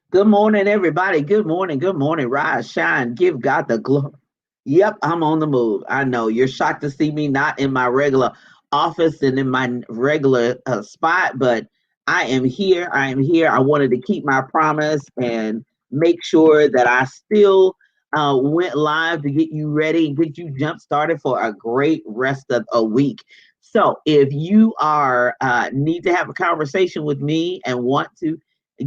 Good morning, everybody. Good morning. Good morning. Rise, shine, give God the glory. Yep, I'm on the move. I know you're shocked to see me not in my regular office and in my regular spot, but I am here. I am here. I wanted to keep my promise and make sure that I still went live to get you ready and get you jump started for a great rest of a week. So, if you are need to have a conversation with me and want to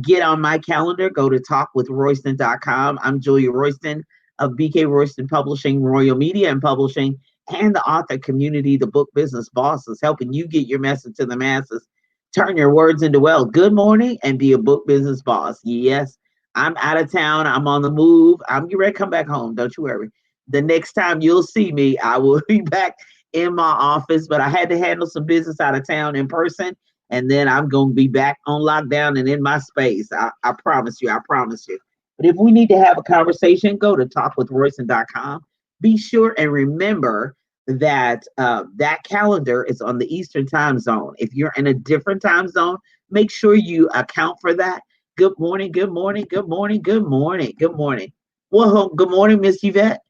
get on my calendar, go to talkwithroyston.com. I'm Julia Royston of BK Royston Publishing, Royal Media and Publishing, and the author community, the book business bosses, helping you get your message to the masses, turn your words into wealth. Good morning and be a book business boss. Yes, I'm out of town. I'm on the move. I'm getting ready to come back home. Don't you worry. The next time you'll see me, I will be back in my office, but I had to handle some business out of town in person, and then I'm going to be back on lockdown and in my space. I promise you. I promise you. But if we need to have a conversation, go to talkwithroyston.com. Be sure and remember that that calendar is on the Eastern time zone. If you're in a different time zone, make sure you account for that. Good morning, good morning, good morning, good morning, good morning. Well, good morning, Miss Yvette.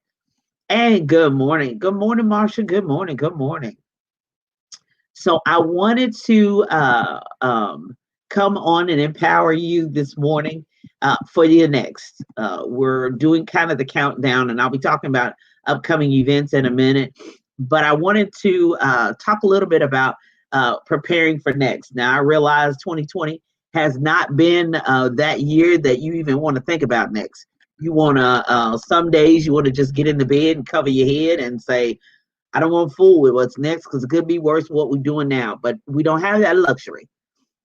And good morning. Good morning, Marsha. Good morning. Good morning. So I wanted to come on and empower you this morning for your next. We're doing kind of the countdown, and I'll be talking about upcoming events in a minute. But I wanted to talk a little bit about preparing for next. Now, I realize 2020 has not been that year that you even want to think about next. You want to, some days you want to just get in the bed and cover your head and say, I don't want to fool with what's next because it could be worse than what we're doing now. But we don't have that luxury.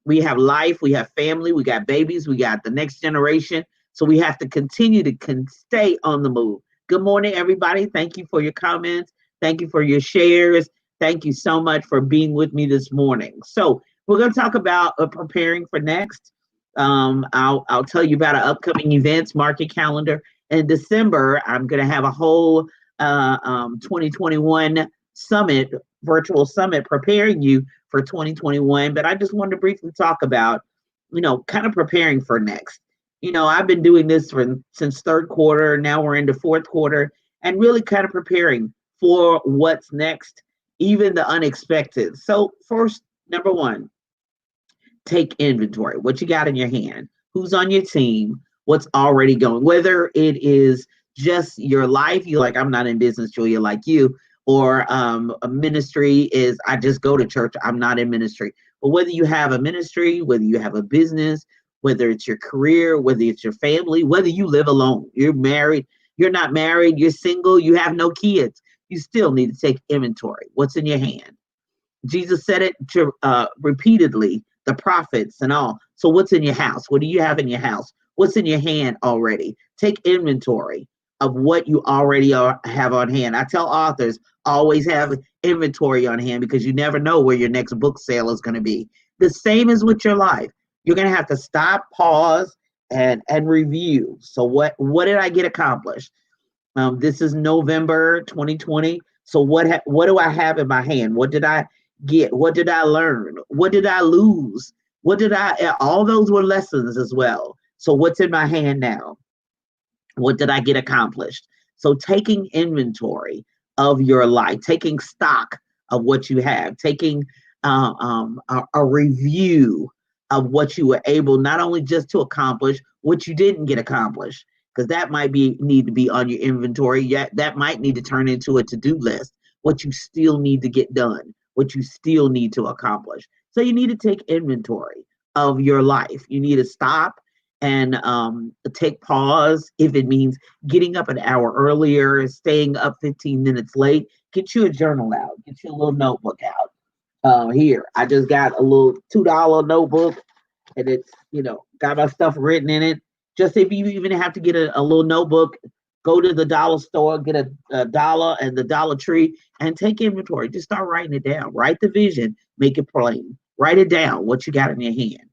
We have life, we have family, we got babies, we got the next generation. So we have to continue to stay on the move. Good morning, everybody. Thank you for your comments. Thank you for your shares. Thank you so much for being with me this morning. So we're going to talk about preparing for next. I'll tell you about our upcoming events, market calendar. In December, I'm going to have a whole 2021 summit, virtual summit, preparing you for 2021. But I just wanted to briefly talk about, kind of preparing for next. I've been doing this since third quarter. Now we're into fourth quarter, and really kind of preparing for what's next, even the unexpected. So first, number one, take inventory. What you got in your hand? Who's on your team? What's already going? Whether it is just your life, you like, I'm not in business, Julia, like you, or a ministry is I just go to church, I'm not in ministry. But whether you have a ministry, whether you have a business, whether it's your career, whether it's your family, whether you live alone, you're married, you're not married, you're single, you have no kids, you still need to take inventory. What's in your hand? Jesus said it repeatedly, the prophets and all. So, what's in your house? What do you have in your house? What's in your hand already? Take inventory of what you already have on hand. I tell authors always have inventory on hand because you never know where your next book sale is going to be. The same as with your life. You're going to have to stop, pause, and review. So, what did I get accomplished? This is November 2020. So what do I have in my hand? What did I get? What did I learn? What did I lose? What did I? All those were lessons as well. So what's in my hand now? What did I get accomplished? So taking inventory of your life, taking stock of what you have, taking a review of what you were able not only just to accomplish, what you didn't get accomplished, because that might be need to be on your inventory. Yet that might need to turn into a to-do list. What you still need to get done, what you still need to accomplish. So you need to take inventory of your life. You need to stop and take pause if it means getting up an hour earlier, staying up 15 minutes late. Get you a journal out, get you a little notebook out. Here, I just got a little $2 notebook, and it's got my stuff written in it. Just if you even have to get a little notebook, go to the dollar store, get a dollar and the Dollar Tree, and take inventory. Just start writing it down. Write the vision, make it plain. Write it down. What you got in your hand.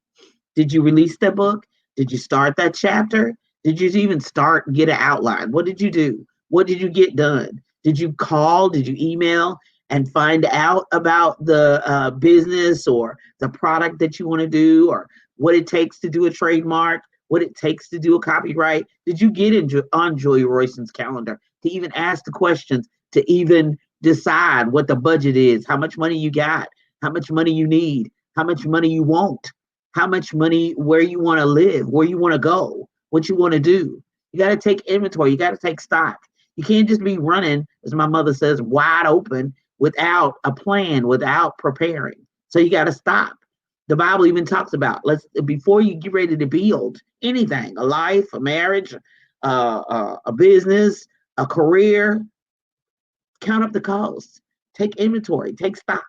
Did you release that book? Did you start that chapter? Did you even start, get an outline? What did you do? What did you get done? Did you call? Did you email and find out about the business or the product that you want to do or what it takes to do a trademark? what it takes to do a copyright? Did you get on Joy Royston's calendar to even ask the questions, to even decide what the budget is, how much money you got, how much money you need, how much money you want, how much money, where you want to live, where you want to go, what you want to do? You got to take inventory. You got to take stock. You can't just be running, as my mother says, wide open without a plan, without preparing. So you got to stop. The Bible even talks about, before you get ready to build anything, a life, a marriage, a business, a career, count up the costs. Take inventory, take stock.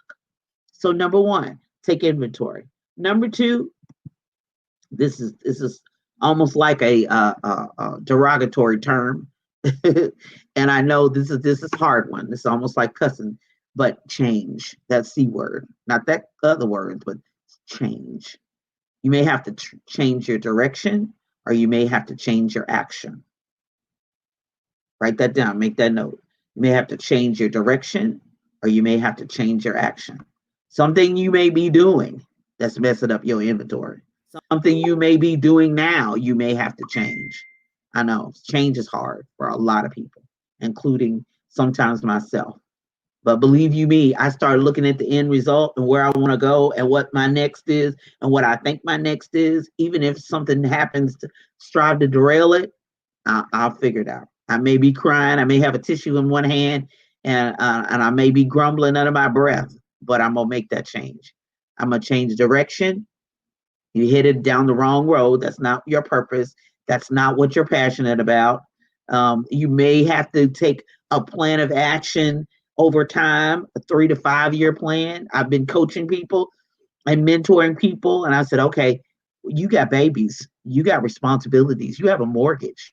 So number one, take inventory. Number two, this is almost like a derogatory term, and I know this is hard one. This is almost like cussing, but change. That C word, not that other word, but change. You may have to change your direction, or you may have to change your action. Write that down. Make that note. You may have to change your direction, or you may have to change your action. Something you may be doing that's messing up your inventory. Something you may be doing now, you may have to change. I know change is hard for a lot of people, including sometimes myself. But believe you me, I started looking at the end result and where I want to go and what my next is and what I think my next is. Even if something happens to strive to derail it, I'll figure it out. I may be crying, I may have a tissue in one hand, and I may be grumbling under my breath, but I'm gonna make that change. I'm gonna change direction. You headed down the wrong road. That's not your purpose. That's not what you're passionate about. You may have to take a plan of action over time, a 3 to 5 year plan. I've been coaching people and mentoring people, and I said, okay, you got babies, you got responsibilities, you have a mortgage.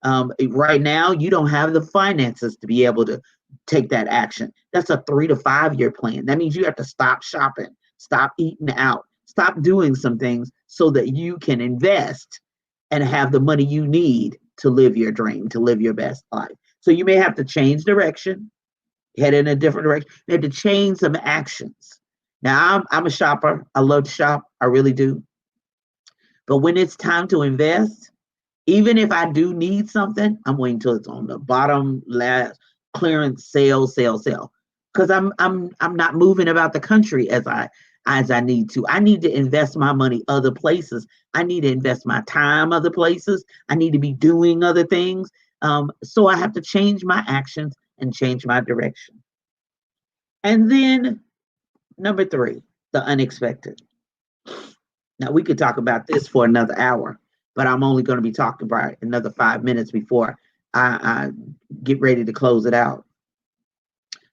Right now, you don't have the finances to be able to take that action. That's a 3 to 5 year plan. That means you have to stop shopping, stop eating out, stop doing some things so that you can invest and have the money you need to live your dream, to live your best life. So you may have to change direction, head in a different direction. You have to change some actions. Now, I'm a shopper. I love to shop. I really do. But when it's time to invest, even if I do need something, I'm waiting till it's on the bottom last clearance sale. Because I'm not moving about the country as I need to. I need to invest my money other places. I need to invest my time other places. I need to be doing other things. So I have to change my actions and change my direction. And then number three, the unexpected. Now we could talk about this for another hour, but I'm only going to be talking about another 5 minutes before I get ready to close it out.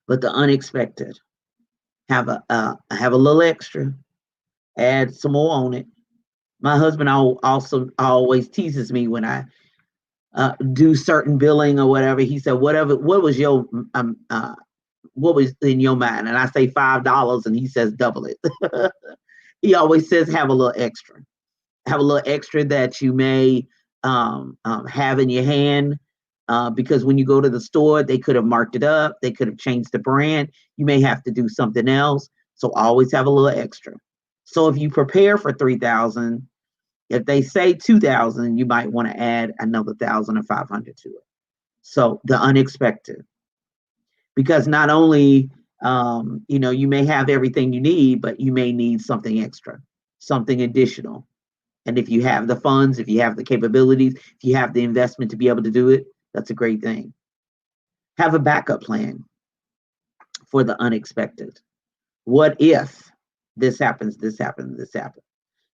But the unexpected, have a little extra, add some more on it. My husband also always teases me when I do certain billing or whatever. He said, what was what was in your mind? And I say $5, and he says double it. He always says have a little extra. Have a little extra that you may have in your hand, because when you go to the store, they could have marked it up, they could have changed the brand. You may have to do something else, so always have a little extra. So if you prepare for 3,000, if they say 2,000, you might want to add another 1,500 to it. So the unexpected, because not only you may have everything you need, but you may need something extra, something additional. And if you have the funds, if you have the capabilities, if you have the investment to be able to do it, that's a great thing. Have a backup plan for the unexpected. What if this happens, this happens, this happens?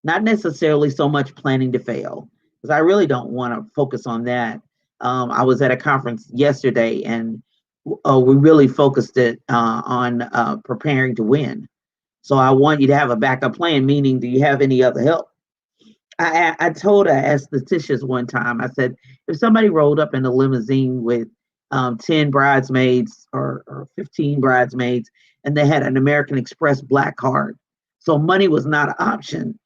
Not necessarily so much planning to fail, because I really don't want to focus on that. I was at a conference yesterday, and we really focused it on preparing to win. So I want you to have a backup plan, meaning, do you have any other help? I asked the Tishas one time, I said, if somebody rolled up in a limousine with 10 bridesmaids or 15 bridesmaids, and they had an American Express black card, so money was not an option,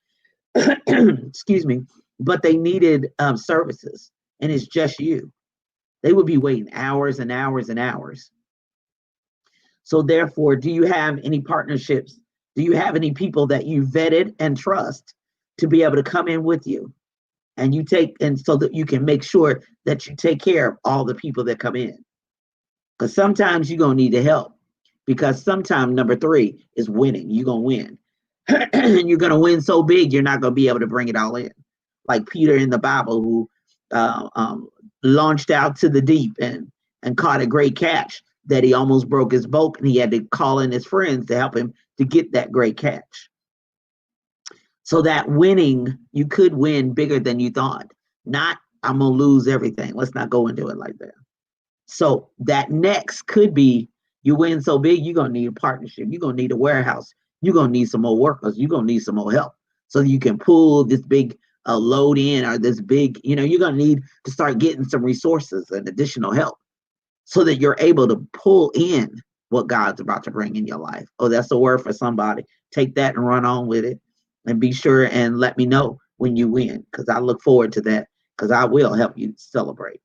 excuse me, but they needed services, and it's just you, they would be waiting hours and hours and hours. So therefore, do you have any partnerships? Do you have any people that you vetted and trust to be able to come in with you? and you take, and so that you can make sure that you take care of all the people that come in. Because sometimes you're going to need the help. Because sometimes number three is winning. You're going to win. And you're going to win so big, you're not going to be able to bring it all in. Like Peter in the Bible, who launched out to the deep and caught a great catch that he almost broke his boat, and he had to call in his friends to help him to get that great catch. So that winning, you could win bigger than you thought. Not, I'm going to lose everything. Let's not go into it like that. So that next could be, you win so big, you're going to need a partnership. You're going to need a warehouse. You're going to need some more workers. You're going to need some more help so you can pull this big load in, or this big, you're going to need to start getting some resources and additional help so that you're able to pull in what God's about to bring in your life. Oh, that's a word for somebody. Take that and run on with it, and be sure and let me know when you win, because I look forward to that, because I will help you celebrate.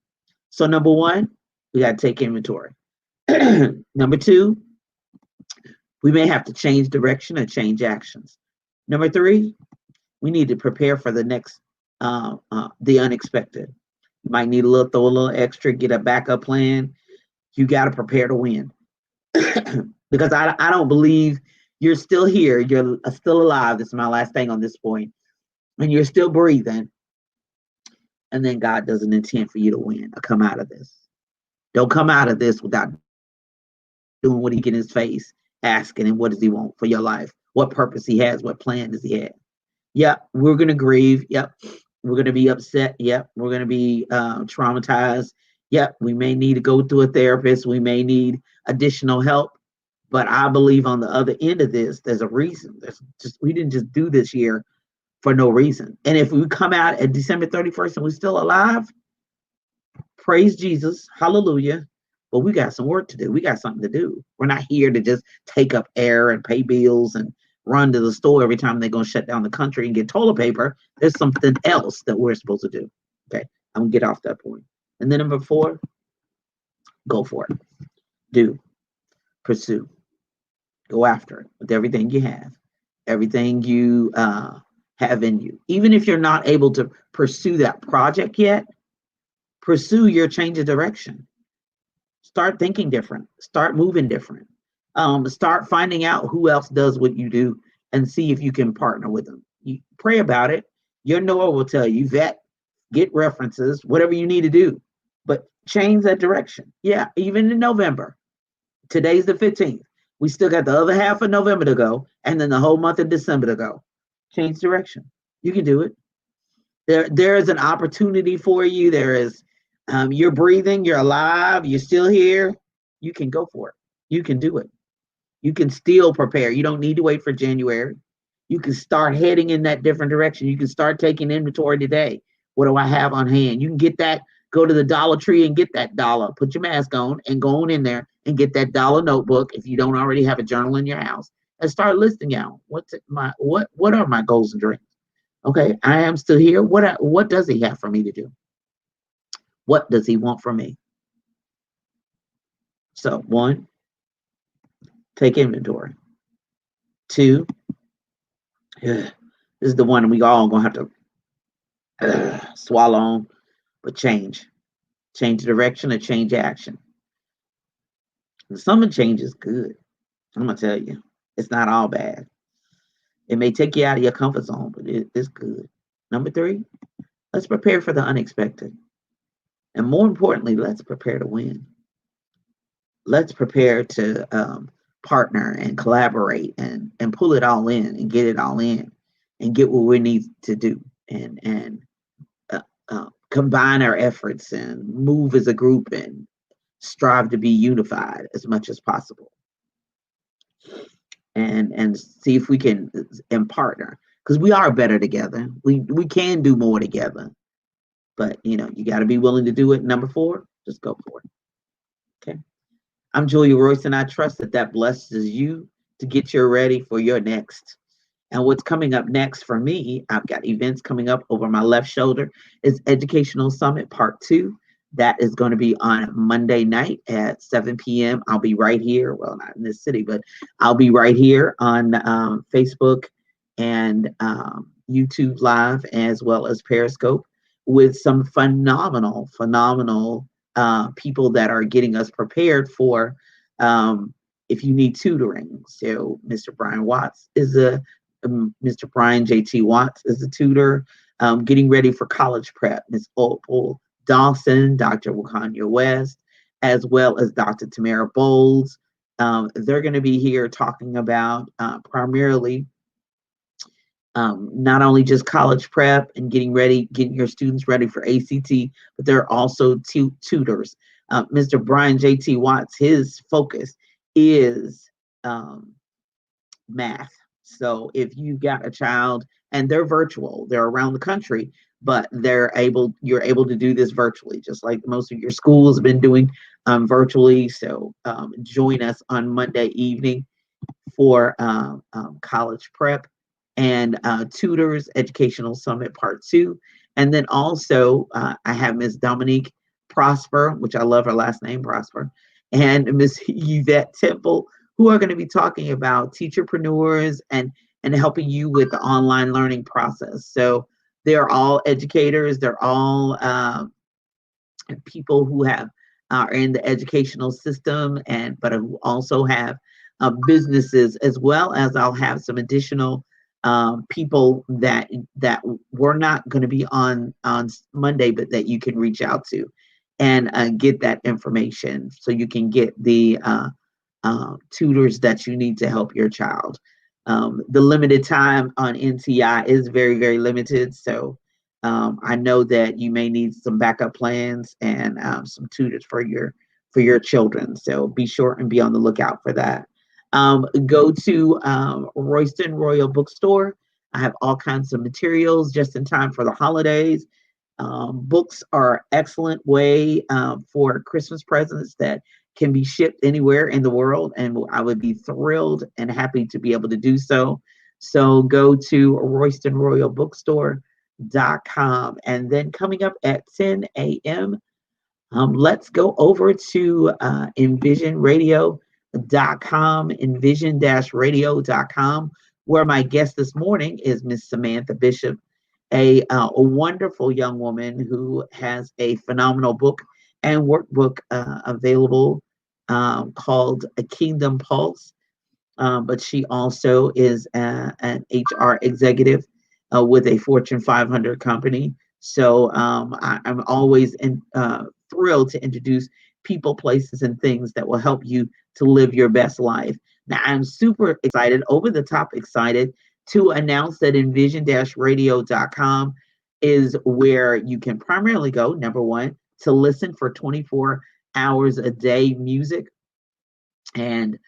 So number one, we got to take inventory. Number two, we may have to change direction or change actions. Number three, we need to prepare for the next, the unexpected. You might need throw a little extra, get a backup plan. You got to prepare to win. Because I don't believe you're still here. You're still alive. This is my last thing on this point. And you're still breathing. And then God doesn't intend for you to win or come out of this. Don't come out of this without doing what he get in his face, asking him, what does he want for your life? What purpose he has? What plan does he have? Yep, we're going to grieve. Yep, we're going to be upset. Yep, we're going to be traumatized. Yep, we may need to go to a therapist. We may need additional help. But I believe on the other end of this, there's a reason. We didn't just do this year for no reason. And if we come out at December 31st and we're still alive, praise Jesus, hallelujah. But we got some work to do. We got something to do. We're not here to just take up air and pay bills and run to the store every time they're going to shut down the country and get toilet paper. There's something else that we're supposed to do. Okay, I'm going to get off that point. And then number four, go for it. Do. Pursue. Go after it with everything you have, everything you have in you. Even if you're not able to pursue that project yet, pursue your change of direction. Start thinking different. Start moving different. Start finding out who else does what you do and see if you can partner with them. You pray about it. Your Noah will tell you, vet, get references, whatever you need to do, but change that direction. Yeah, even in November. Today's the 15th. We still got the other half of November to go, and then the whole month of December to go. Change direction. You can do it. There is an opportunity for you. There is, you're breathing, you're alive, you're still here. You can go for it. You can do it. You can still prepare. You don't need to wait for January. You can start heading in that different direction. You can start taking inventory today. What do I have on hand? You can get that, go to the Dollar Tree and get that dollar. Put your mask on and go on in there and get that dollar notebook if you don't already have a journal in your house, and start listing out what are my goals and dreams. Okay, I am still here. What does he have for me to do? What does he want from me? So one, take inventory. Two, this is the one we all gonna have to swallow on, but change direction or change action. Some of the change is good. I'm gonna tell you, it's not all bad. It may take you out of your comfort zone, but it's good. Number three, let's prepare for the unexpected. And more importantly, let's prepare to win. Let's prepare to partner and collaborate and pull it all in and get it all in and get what we need to do and combine our efforts and move as a group and strive to be unified as much as possible. And see if we can and partner, because we are better together. We can do more together, but you got to be willing to do it. Number four, just go for it. Okay. I'm Julia Royce, and I trust that blesses you to get you ready for your next. And what's coming up next for me, I've got events coming up over my left shoulder. Is Educational Summit Part 2. That is going to be on Monday night at 7 p.m. I'll be right here. Well, not in this city, but I'll be right here on Facebook and YouTube Live, as well as Periscope. with some phenomenal people that are getting us prepared for if you need tutoring. So Mr. Brian Watts is Mr. Brian JT Watts is a tutor. Getting ready for college prep, Ms. Opal Dawson, Dr. Wakanya West, as well as Dr. Tamara Bowles. They're going to be here talking about primarily not only just college prep and getting your students ready for ACT, but they're also tutors. Mr. Brian JT Watts, his focus is math. So if you've got a child and they're virtual, they're around the country, but you're able to do this virtually, just like most of your schools have been doing virtually. So join us on Monday evening for college prep and Tutors Educational Summit Part 2. And then also I have Ms. Dominique Prosper, which I love her last name, Prosper, and Ms. Yvette Temple, who are going to be talking about teacherpreneurs and helping you with the online learning process. So they're all educators. They're all people who are in the educational system, but who also have businesses, as well as I'll have some additional people that we're not going to be on Monday, but that you can reach out to and get that information so you can get the tutors that you need to help your child. The limited time on NTI is very, very limited. So I know that you may need some backup plans and some tutors for your children. So be sure and be on the lookout for that. Go to Royston Royal Bookstore. I have all kinds of materials just in time for the holidays. Books are excellent way for Christmas presents that can be shipped anywhere in the world, and I would be thrilled and happy to be able to do so. So go to RoystonRoyalBookstore.com. And then coming up at 10 a.m., let's go over to EnvisionRadio.com, envision-radio.com, where my guest this morning is Miss Samantha Bishop, a wonderful young woman who has a phenomenal book and workbook available called A Kingdom Pulse. But she also is an HR executive with a Fortune 500 company. So I'm always thrilled to introduce people, places, and things that will help you to live your best life. Now, I'm super excited, over the top excited, to announce that envision-radio.com is where you can primarily go, number one, to listen for 24 hours a day music and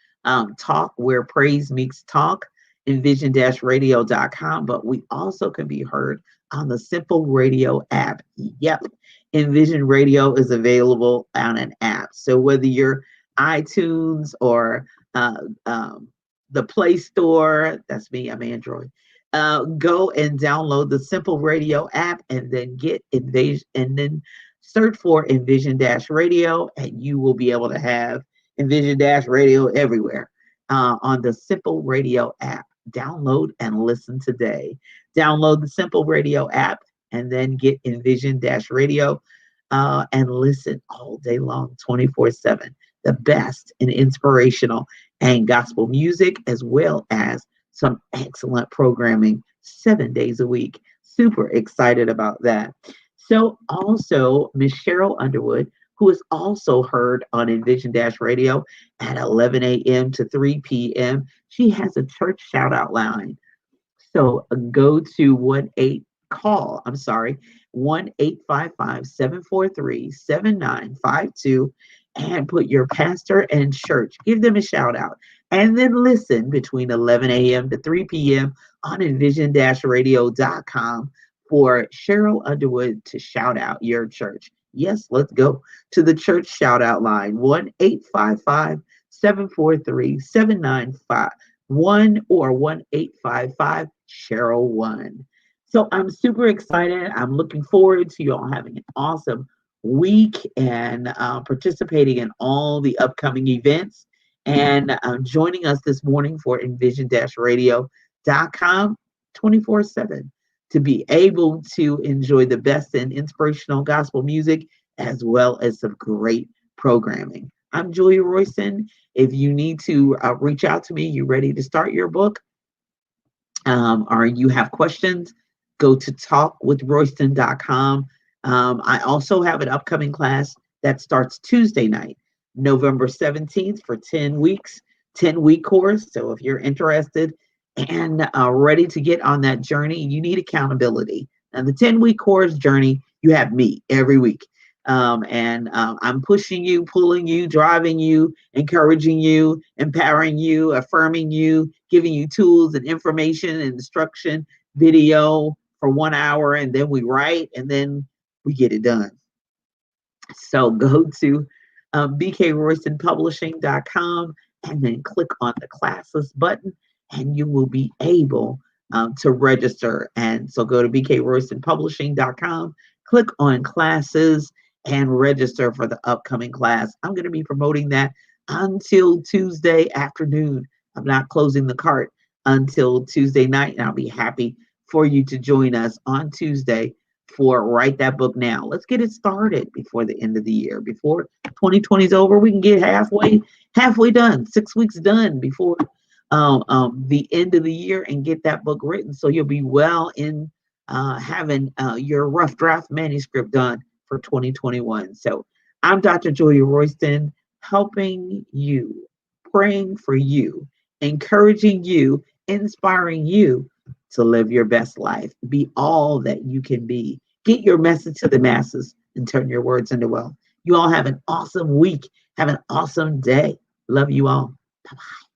talk, where praise meets talk, envision-radio.com. But we also can be heard on the Simple Radio app. Yep, Envision Radio is available on an app. So whether you're iTunes or the Play Store, that's me, I'm Android. Go and download the Simple Radio app, and then get Envision, and then search for Envision-Radio, and you will be able to have Envision-Radio everywhere on the Simple Radio app. Download and listen today. Download the Simple Radio app and then get Envision-Radio and listen all day long, 24/7. The best in inspirational and gospel music, as well as some excellent programming 7 days a week. Super excited about that. So also Miss Cheryl Underwood, who is also heard on Envision-Radio at 11 a.m. to 3 p.m. She has a church shout out line. So go to 1-855-743-7952 and put your pastor and church, give them a shout out, and then listen between 11 a.m. to 3 p.m. on envision-radio.com for Cheryl Underwood to shout out your church. Yes, let's go to the church shout out line, 1-855-743-7951 or 1-855-Cheryl1. So I'm super excited. I'm looking forward to you all having an awesome week and participating in all the upcoming events, and joining us this morning for Envision-Radio.com 24/7 to be able to enjoy the best in inspirational gospel music as well as some great programming. I'm Julia Royston. If you need to reach out to me, you ready to start your book, or you have questions, go to talkwithroyston.com. I also have an upcoming class that starts Tuesday night, November 17th for 10 weeks, 10-week course. So if you're interested and ready to get on that journey, you need accountability. And the 10-week course journey, you have me every week. I'm pushing you, pulling you, driving you, encouraging you, empowering you, affirming you, giving you tools and information and instruction video for 1 hour, and then we write and then we get it done. So go to bkroystonpublishing.com and then click on the classes button, and you will be able to register. And so go to bkroystonpublishing.com, click on classes, and register for the upcoming class. I'm going to be promoting that until Tuesday afternoon. I'm not closing the cart until Tuesday night, and I'll be happy for you to join us on Tuesday for Write That Book Now. Let's get it started before the end of the year. Before 2020 is over, we can get halfway done, 6 weeks done before the end of the year and get that book written. So you'll be well in having your rough draft manuscript done for 2021. So I'm Dr. Julia Royston, helping you, praying for you, encouraging you, inspiring you to live your best life. Be all that you can be. Get your message to the masses and turn your words into wealth. You all have an awesome week. Have an awesome day. Love you all. Bye-bye.